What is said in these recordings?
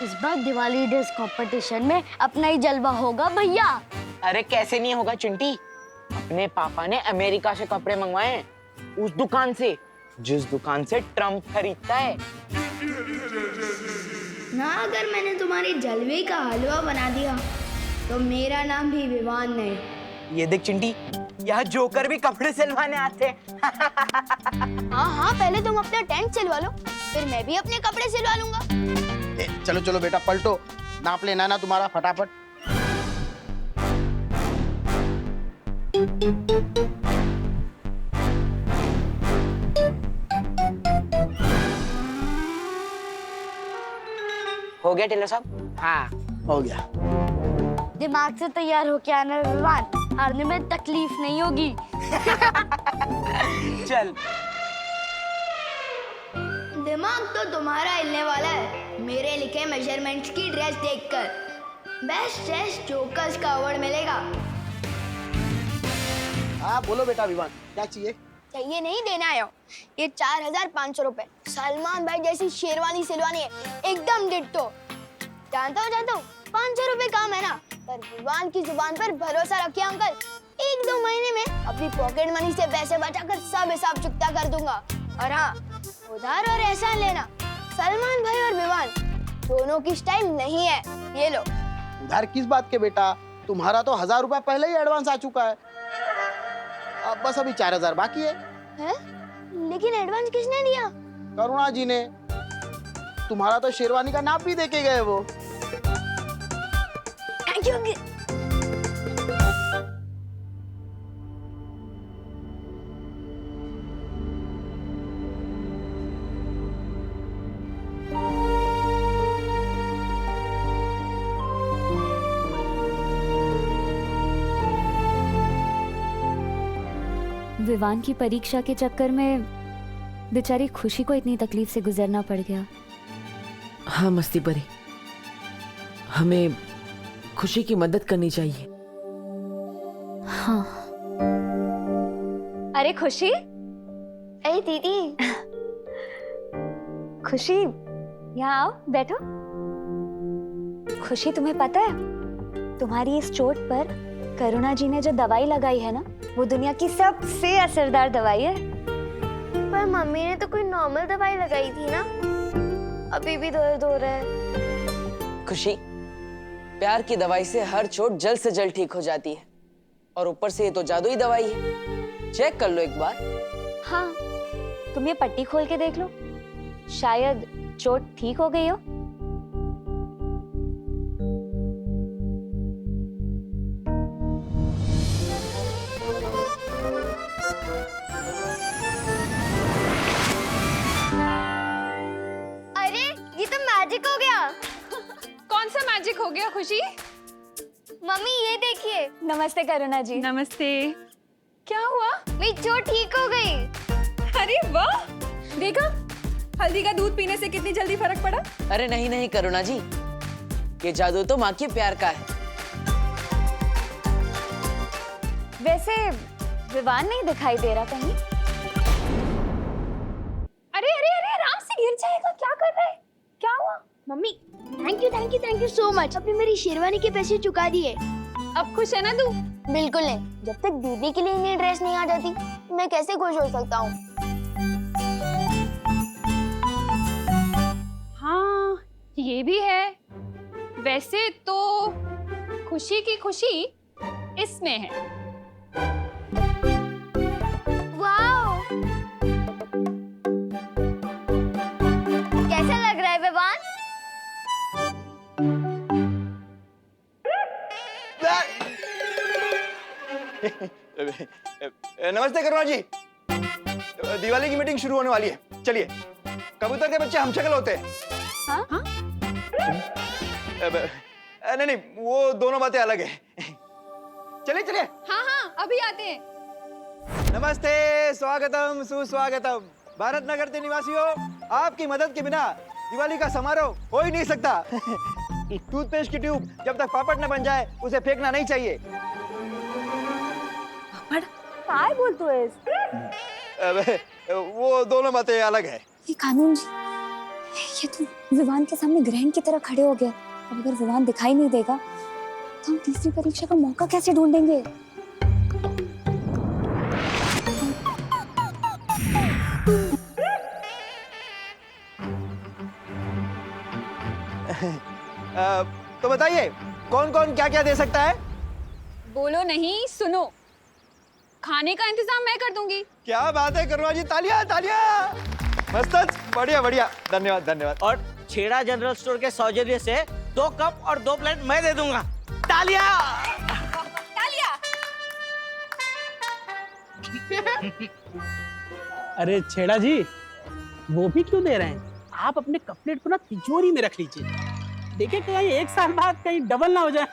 इस बार Diwali dress competition में अपना ही जलवा होगा भैया। अरे कैसे नहीं होगा चिंटी, अपने पापा ने अमेरिका से कपड़े मंगवाए हैं, उस दुकान से जिस दुकान से ट्रम्प खरीदता है ना। अगर मैंने तुम्हारी जलवे का हलवा बना दिया तो मेरा नाम भी विवान नहीं। ये देख चिंटी, यहाँ जोकर भी कपड़े सिलवाने आते हैं। हाँ हाँ, पहले तुम अपना टेंट सिलवा लो, फिर मैं भी अपने कपड़े सिलवा लूंगा। चलो चलो बेटा पलटो, नाप लेना ना तुम्हारा फटाफट। हो गया टेलर साहब? हाँ हो गया। दिमाग से तैयार होके आना विवान, हारने में तकलीफ नहीं होगी। चल। दिमाग तो तुम्हारा हिलने वाला है मेरे लिखे मेजरमेंट्स की ड्रेस देखकर। बेस्ट ड्रेस जोकर्स का अवार्ड मिलेगा। हाँ बोलो बेटा विवान, क्या चाहिए? चाहिए नहीं, देना आया हूँ। ये 4500 रुपए। सलमान भाई जैसी शेरवानी सिलवानी है, एकदम डिट्टो। जानता हूँ 500 रुपए काम है ना, पर विवान की जुबान पर भरोसा रखिए अंकल। 1-2 महीने में अपनी पॉकेट मनी से पैसे बचाकर सब हिसाब चुकता कर दूंगा। और हाँ, उधार और एहसान लेना सलमान भाई और विवान दोनों की स्टाइल नहीं है। ये लो। उधार किस बात के बेटा, तुम्हारा तो 1000 रुपया पहले ही एडवांस आ चुका है। अब बस अभी 4000 बाकी है। लेकिन एडवांस किसने दिया? करुणा जी ने। तुम्हारा तो शेरवानी का नाप भी देके गए वो। Thank you. विवान की परीक्षा के चक्कर में बेचारी खुशी को इतनी तकलीफ से गुजरना पड़ गया। हाँ मस्ती परी, हमें खुशी की मदद करनी चाहिए। हाँ। अरे खुशी, अरे दीदी। खुशी यहाँ आओ, बैठो। खुशी तुम्हें पता है, तुम्हारी इस चोट पर करुणा जी ने जो दवाई लगाई है ना, वो दुनिया की सबसे असरदार दवाई है। पर मम्मी ने तो कोई नॉर्मल दवाई लगाई थी ना, अभी भी दर्द हो रहा है। खुशी, प्यार की दवाई से हर चोट जल्द से जल्द ठीक हो जाती है, और ऊपर से ये तो जादुई दवाई है। चेक कर लो एक बार। हाँ, तुम ये पट्टी खोल के देख लो, शायद चोट ठीक हो गई हो। मैजिक हो गया। कौन सा मैजिक हो गया खुशी? मम्मी ये देखिए। नमस्ते करुणा जी। नमस्ते। क्या हुआ? मेरी चोट ठीक हो गई। अरे वाह, देखा हल्दी का दूध पीने से कितनी जल्दी फर्क पड़ा। अरे नहीं नहीं करुणा जी, ये जादू तो माँ के प्यार का है। वैसे विवान नहीं दिखाई दे रहा कहीं। अरे अरे अरे, आराम से गिर जाएगा, क्या कर रहा है? क्या हुआ? Mummy thank you so much. आपने मेरी शेरवानी के पैसे चुका दिए। अब खुश है ना तू? बिल्कुल नहीं, जब तक दीदी के लिए नई ड्रेस नहीं आ जाती मैं कैसे खुश हो सकता हूँ। हाँ ये भी है। वैसे तो खुशी की खुशी इसमें है। वाओ, कैसा लग रहा है विवान? नमस्ते करुणा जी, दिवाली की मीटिंग शुरू होने वाली है। चलिए, कबूतर के बच्चे हम शक्ल होते हैं। हाँ? नहीं नहीं, वो दोनों बातें अलग है। चलिए चलिए। हाँ हाँ अभी आते हैं। नमस्ते, स्वागतम सुस्वागतम। भारत नगर के निवासियों, आपकी मदद के बिना दिवाली का समारोह हो ही नहीं सकता। टूथपेस्ट की ट्यूब जब तक पापड़ न बन जाए उसे फेंकना नहीं चाहिए। काय बोलतो आहेस? वो दोनों बातें अलग है। ये कानून जी, ये तो विवान के सामने ग्रहण की तरह खड़े हो गए। अब अगर विवान दिखाई नहीं देगा तो हम तीसरी परीक्षा का मौका कैसे ढूंढेंगे? तो बताइए कौन कौन क्या क्या दे सकता है? बोलो नहीं, सुनो। खाने का इंतजाम मैं कर दूंगी। क्या बात है करुणा जी, तालियां तालियां। मस्त, बढ़िया बढ़िया, धन्यवाद धन्यवाद। और छेड़ा जनरल स्टोर के सौजन्य से 2 कप और 2 प्लेट मैं दे दूंगा। तालियां। अरे छेड़ा जी, वो भी क्यों दे रहे हैं? आप अपने कपलेट को ना तिजोरी में रख लीजिए। देखिए कहीं 1 साल बाद कहीं डबल ना हो जाए।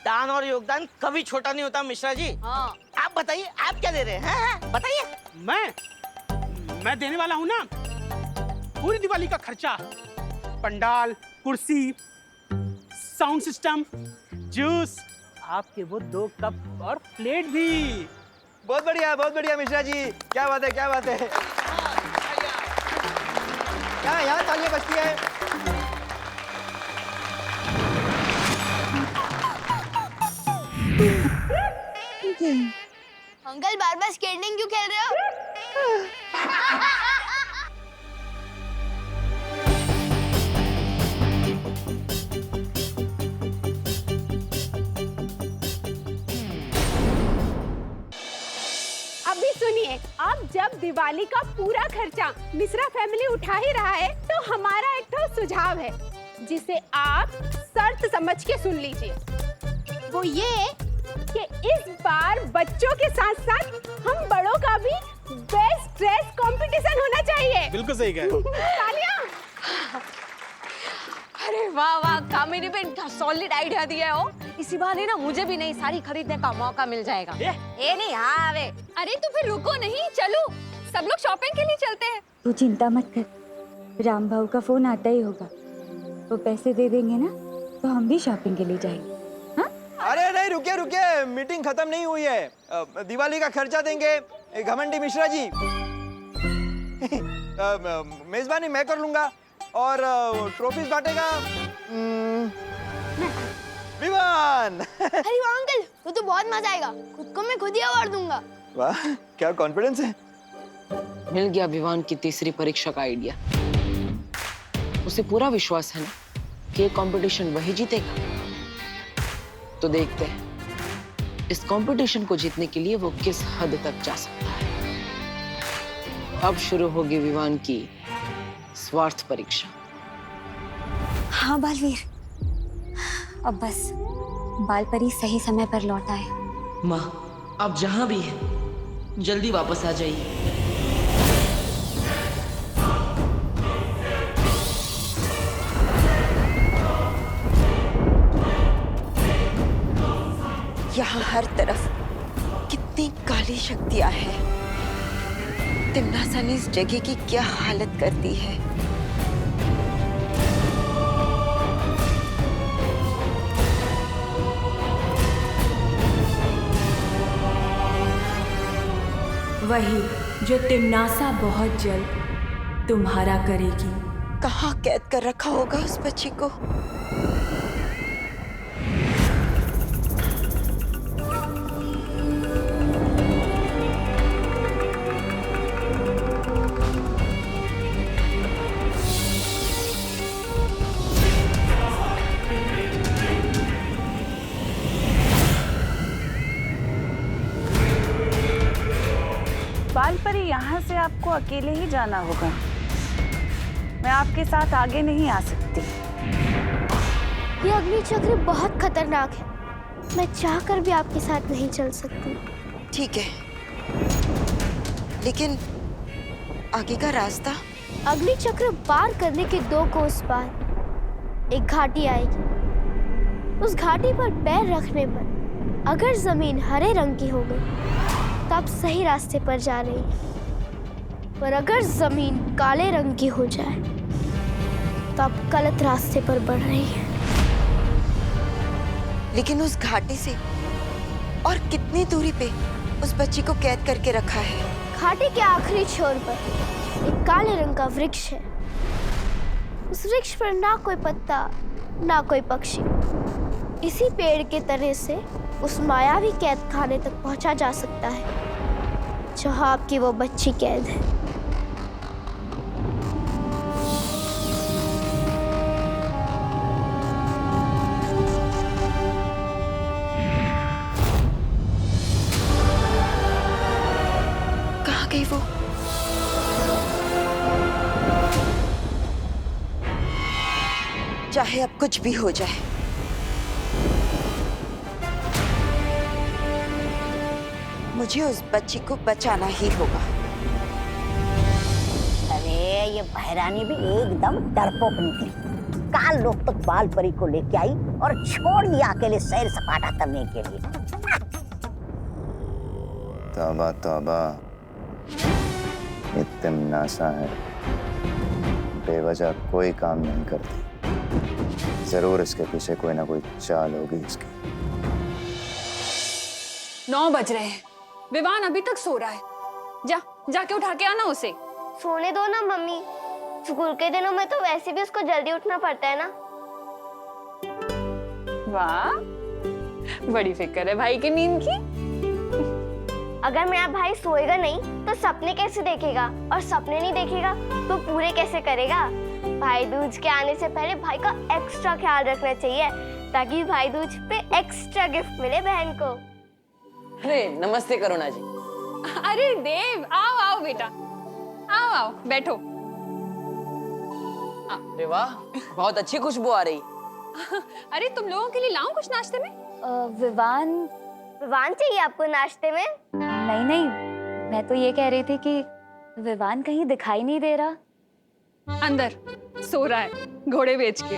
दान और योगदान कभी छोटा नहीं होता मिश्रा जी। हाँ। आप बताइए, आप क्या दे रहे हैं? बताइए। मैं देने वाला हूँ ना पूरी दिवाली का खर्चा। पंडाल, कुर्सी, साउंड सिस्टम, जूस, आपके वो 2 कप और प्लेट भी। बहुत बढ़िया मिश्रा जी, क्या बात है क्या बात है। यहाँ तालियां बजती है। अंकल बार बार स्केटिंग क्यों खेल रहे हो? अभी सुनिए, अब जब दिवाली का पूरा खर्चा मिश्रा फैमिली उठा ही रहा है तो हमारा एक तो सुझाव है जिसे आप शर्त समझ के सुन लीजिए। वो ये कि इस बार बच्चों के साथ साथ हम बड़ों का भी बेस्ट ड्रेस कंपटीशन होना चाहिए। बिल्कुल सही कह रहे हो। तालियां। अरे वाह वाह, कामिनी बेन क्या सॉलिड आइडिया दिया हो। इसी बहाने ना मुझे भी नई साड़ी खरीदने का मौका मिल जाएगा। ये नहीं, हाँ वे। अरे तो फिर रुको नहीं, चलो सब लोग शॉपिंग के लिए चलते हैं। तू चिंता मत कर, राम भाऊ का फोन आता ही होगा। वो पैसे दे देंगे ना तो हम भी शॉपिंग के लिए जाएंगे। अरे नहीं, रुकिए, मीटिंग खत्म नहीं हुई है। दिवाली का खर्चा देंगे घमंडी मिश्रा जी। मेजबानी मैं कर लूंगा और ट्रॉफीज बांटेगा विवान। अरे वाह अंकल, वो तो बहुत मजा आएगा। खुद को मैं खुद ही अवार्ड दूंगा। वाह, क्या कॉन्फिडेंस है। मिल गया विवान की तीसरी परीक्षा का आइडिया। उसे पूरा विश्वास है ना कि ये कंपटीशन वही जीतेगा। तो देखते हैं इस कंपटीशन को जीतने के लिए वो किस हद तक जा सकता है। अब शुरू होगी विवान की स्वार्थ परीक्षा। हाँ बालवीर, अब बस बालपरी सही समय पर लौट आए। माँ, आप जहाँ भी हैं जल्दी वापस आ जाइए। यहाँ हर तरफ कितनी काली शक्तियाँ हैं। तिम्नासा ने इस जगह की क्या हालत कर दी है। वही जो तिम्नासा बहुत जल्द तुम्हारा करेगी। कहाँ कैद कर रखा होगा उस बच्ची को? बालपरी, यहाँ से आपको अकेले ही जाना होगा। मैं आपके साथ आगे नहीं आ सकती। ये अग्नि चक्र बहुत खतरनाक है। मैं चाहकर भी आपके साथ नहीं चल सकती। ठीक है, लेकिन आगे का रास्ता? अग्नि चक्र पार करने के 2 कोस पार एक घाटी आएगी। उस घाटी पर पैर रखने पर अगर जमीन हरे रंग की हो गई तो आप सही रास्ते पर जा रही हैं। पर अगर जमीन काले रंग की हो जाए तो आप गलत रास्ते पर बढ़ रही हैं। लेकिन उस घाटी से और कितनी दूरी पे उस बच्ची को कैद करके रखा है? घाटी के आखिरी छोर पर एक काले रंग का वृक्ष है। उस वृक्ष पर ना कोई पत्ता, ना कोई पक्षी। इसी पेड़ के तने से उस मायावी कैद खाने तक पहुंचा जा सकता है जहां आपकी वो बच्ची कैद है। कहाँ गई वो? चाहे अब कुछ भी हो जाए, मुझे उस बच्ची को बचाना ही होगा। अरे ये बहरानी भी एकदम डरपोक निकली। काल लोग तक बाल परी को लेके आई और छोड़ दिया अकेले सैर सपाटा करने के लिए। तौबा तौबा, ये तिमनासा है, बेवजह कोई काम नहीं करती। जरूर इसके पीछे कोई ना कोई चाल होगी इसकी। 9 बज रहे हैं, विवान अभी तक सो रहा है। जाके उठा के आना उसे। सोने दो ना मम्मी, स्कूल के दिनों में तो वैसे भी उसको जल्दी उठना पड़ता है ना। वाह, बड़ी फिक्र है भाई की नींद की। अगर मेरा भाई सोएगा नहीं तो सपने कैसे देखेगा, और सपने नहीं देखेगा तो पूरे कैसे करेगा। भाई दूज के आने से पहले भाई का एक्स्ट्रा ख्याल रखना चाहिए ताकि भाई दूज पे एक्स्ट्रा गिफ्ट मिले बहन को। अरे नमस्ते करुणा जी। अरे देव, आओ आओ बेटा, आओ आओ बैठो। अरे वाह, बहुत अच्छी खुशबू आ रही। अरे तुम लोगों के लिए लाऊं कुछ नाश्ते में? विवान चाहिए आपको नाश्ते में? नहीं नहीं, मैं तो ये कह रही थी कि विवान कहीं दिखाई नहीं दे रहा। अंदर सो रहा है घोड़े बेच के।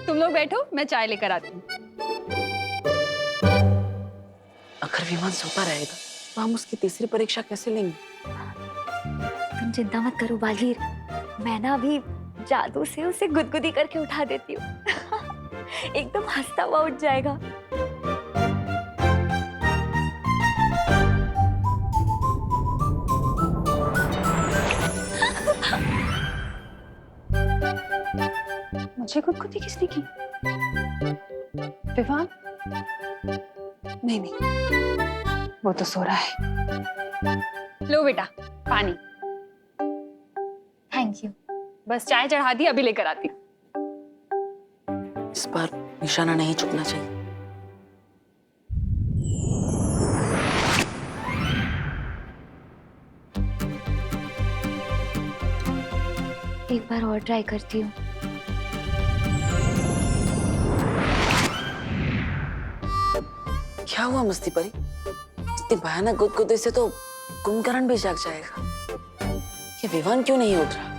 तुम लोग बैठो, मैं चाय लेकर आती हूँ। अगर विमान सोता रहेगा तो हम उसकी तीसरी परीक्षा कैसे लेंगे? तुम चिंता मत करो बालवीर, मैं ना अभी जादू से उसे गुदगुदी करके उठा देती हूँ। एकदम हंसता हुआ उठ जाएगा। मुझे गुदगुदी किसने की? विवान? नहीं नहीं, वो तो सो रहा है। लो बेटा पानी। Thank you. बस चाय चढ़ा दी, अभी लेकर आती हूँ। इस बार निशाना नहीं चुकना चाहिए। एक बार और ट्राई करती हूँ। क्या हुआ मस्ती परी? इतनी भयानक गुदगुदी से तो कुंभकर्ण भी जाग जाएगा। ये विवान क्यों नहीं उठ रहा?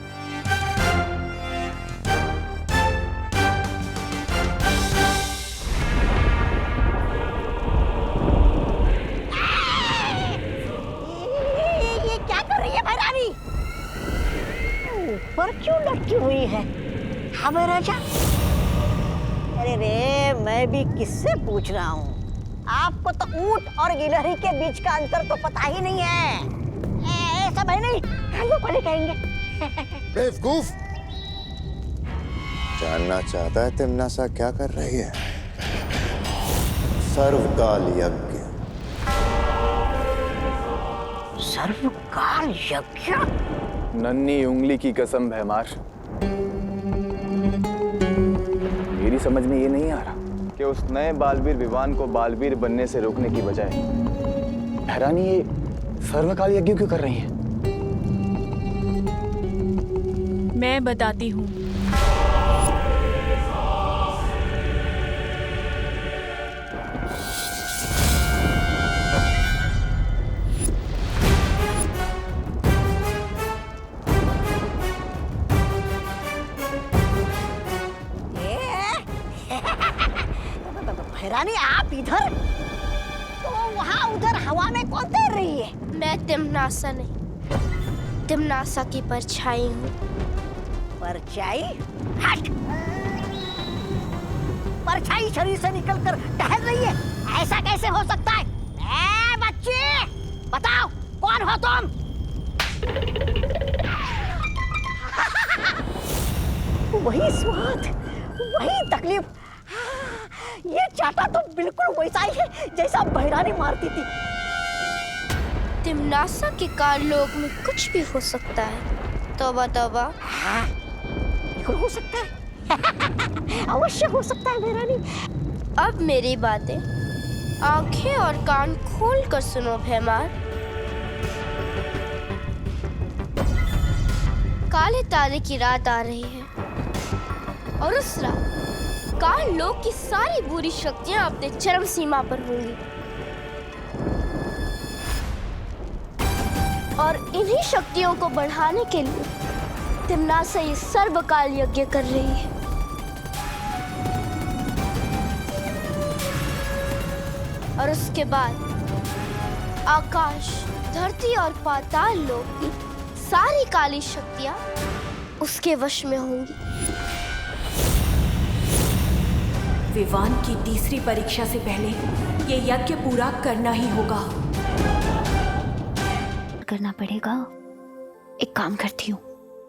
ये क्या कर रही है बहरानी? ऊपर क्यों लटकी हुई है? हमें राजा? अरे रे, मैं भी किससे पूछ रहा हूँ? आपको तो ऊंट और गिलहरी के बीच का अंतर तो पता ही नहीं है। ऐसा भाई नहीं, खाने पड़े कहेंगे। बेवकूफ! जानना चाहता है तिमनासा क्या कर रही है? सर्वकाल यज्ञ। सर्वकाल यज्ञ? नन्ही उंगली की कसम भैमार, मेरी समझ में ये नहीं आ रहा कि उस नए बालवीर विवान को बालवीर बनने से रोकने की बजाय बहरानी ये सर्वकाल यज्ञ क्यों कर रही हैं? मैं बताती हूँ। बहरानी आप इधर, तो वहाँ उधर हवा में कौन तैर रही है? मैं तिमनासा नहीं, तिमनासा की परछाई हूँ। परछाई? हट! परछाई शरीर से निकलकर टहल रही है, ऐसा कैसे हो सकता है? ए बच्चे, बताओ कौन हो तुम? वही स्वाद, वही तकलीफ। हाँ, ये चाटा तो बिल्कुल वैसा ही है जैसा बहरानी मारती थी। तिमनासा के कारलोक में कुछ भी हो सकता है। तौबा तौबा। हाँ, बिल्कुल हो सकता है। अवश्य हो सकता है बहरानी। अब मेरी बातें आंखें और कान खोल कर सुनो भैमार। काले तारे की रात आ रही है और उस रात काल लोक की सारी बुरी शक्तियां अपने चरम सीमा पर होंगी और इन्हीं शक्तियों को बढ़ाने के लिए तिमनासा ये सर्वकाल यज्ञ कर रही है। और उसके बाद आकाश, धरती और पाताल लोक की सारी काली शक्तियां उसके वश में होंगी। विवान की तीसरी परीक्षा से पहले ये यज्ञ पूरा करना ही होगा। करना पड़ेगा। एक काम करती हूँ,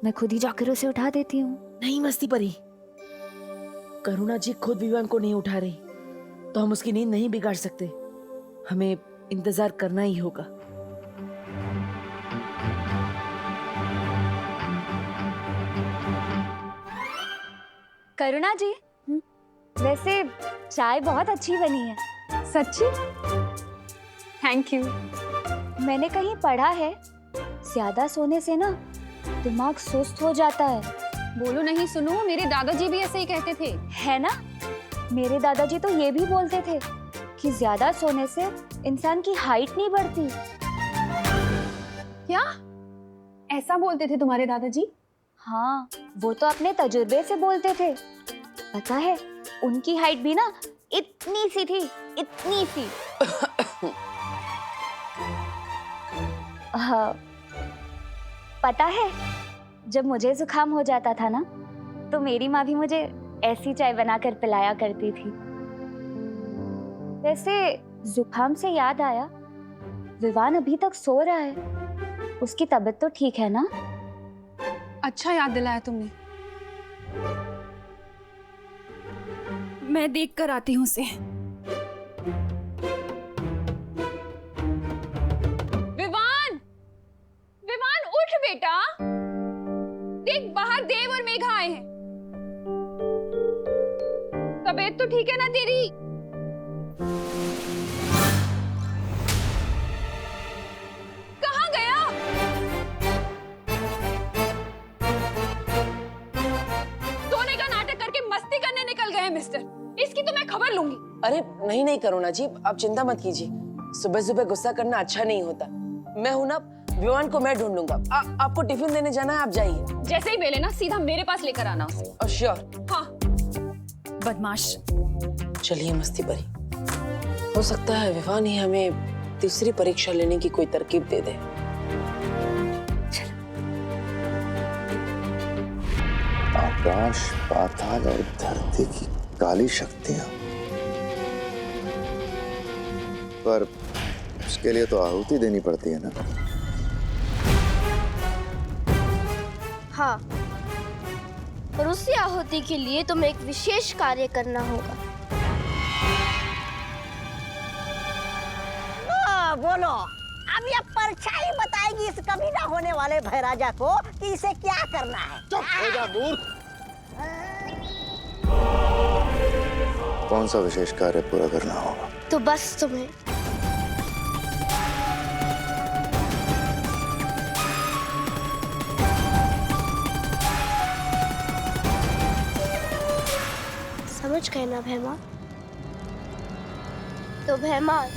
मैं खुद ही जाकर उसे उठा देती हूँ। नहीं मस्ती परी, करुणा जी खुद विवान को नहीं उठा रही तो हम उसकी नींद नहीं बिगाड़ सकते। हमें इंतजार करना ही होगा। करुणा जी, वैसे चाय बहुत अच्छी बनी है। सच्ची? Thank you. मैंने कहीं पढ़ा है ज्यादा सोने से ना दिमाग सुस्त हो जाता है। बोलो नहीं सुनो, मेरे दादाजी भी ऐसे ही कहते थे। है ना, मेरे दादाजी तो ये भी बोलते थे कि ज्यादा सोने से इंसान की हाइट नहीं बढ़ती। क्या ऐसा बोलते थे तुम्हारे दादाजी? हाँ, वो तो अपने तजुर्बे से बोलते थे। पता है, उनकी हाइट भी ना इतनी सी थी, इतनी सी। हाँ, पता है, जब मुझे जुकाम हो जाता था ना तो मेरी माँ भी मुझे ऐसी चाय बनाकर पिलाया करती थी। वैसे जुकाम से याद आया, विवान अभी तक सो रहा है। उसकी तबीयत तो ठीक है ना? अच्छा याद दिलाया तुमने। मैं देख कर आती हूँ उसे। विवान, विवान उठ बेटा। देख बाहर देव और मेघा आए हैं। तबीयत तो ठीक है ना तेरी? कहाँ गया? सोने का नाटक करके मस्ती करने निकल गए मिस्टर। इसकी तो मैं खबर लूंगी। अरे नहीं नहीं करुणा जी, आप चिंता मत कीजिए। सुबह सुबह गुस्सा करना अच्छा नहीं होता। मैं हूं ना, विवान को मैं ढूंढ लूंगा। आपको टिफिन देने जाना है, आप जाइए। जैसे ही बेले ना सीधा मेरे पास लेकर आना उसे। श्योर। हाँ। बदमाश। चलिए मस्ती परी, हो सकता है विवान ही हमें तीसरी परीक्षा लेने की कोई तरकीब दे दे। आकाश, पाताल और धरती की काली शक्तियां, पर उसके लिए तो आहुति देनी पड़ती है ना। हाँ, और उसी आहुति के लिए तुम्हें एक विशेष कार्य करना होगा। बोलो, अब ये परछाई बताएगी इस कभी ना होने वाले भैराजा को कि इसे क्या करना है। चुप हो जा मूर्ख। कौन सा विशेष कार्य पूरा करना होगा? तो बस तुम्हें समझ गए ना भैमार? तो भैमार,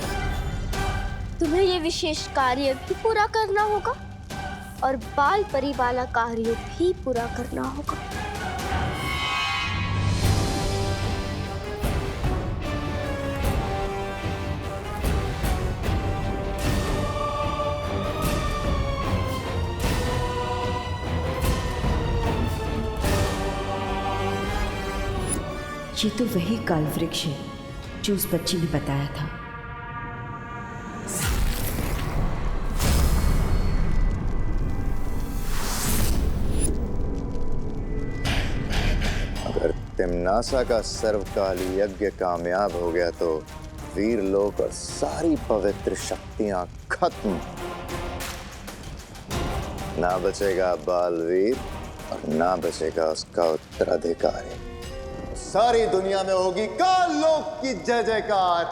तुम्हें ये विशेष कार्य भी पूरा करना होगा और बाल परी वाला कार्य भी पूरा करना होगा। ये तो वही काल वृक्ष है जो उस बच्ची ने बताया था। अगर तिम्नासा का सर्वकाल यज्ञ कामयाब हो गया तो वीर लोक और सारी पवित्र शक्तियां खत्म। ना बचेगा बालवीर और ना बचेगा उसका उत्तराधिकारी। सारी दुनिया में होगी काल लोक की जय जयकार।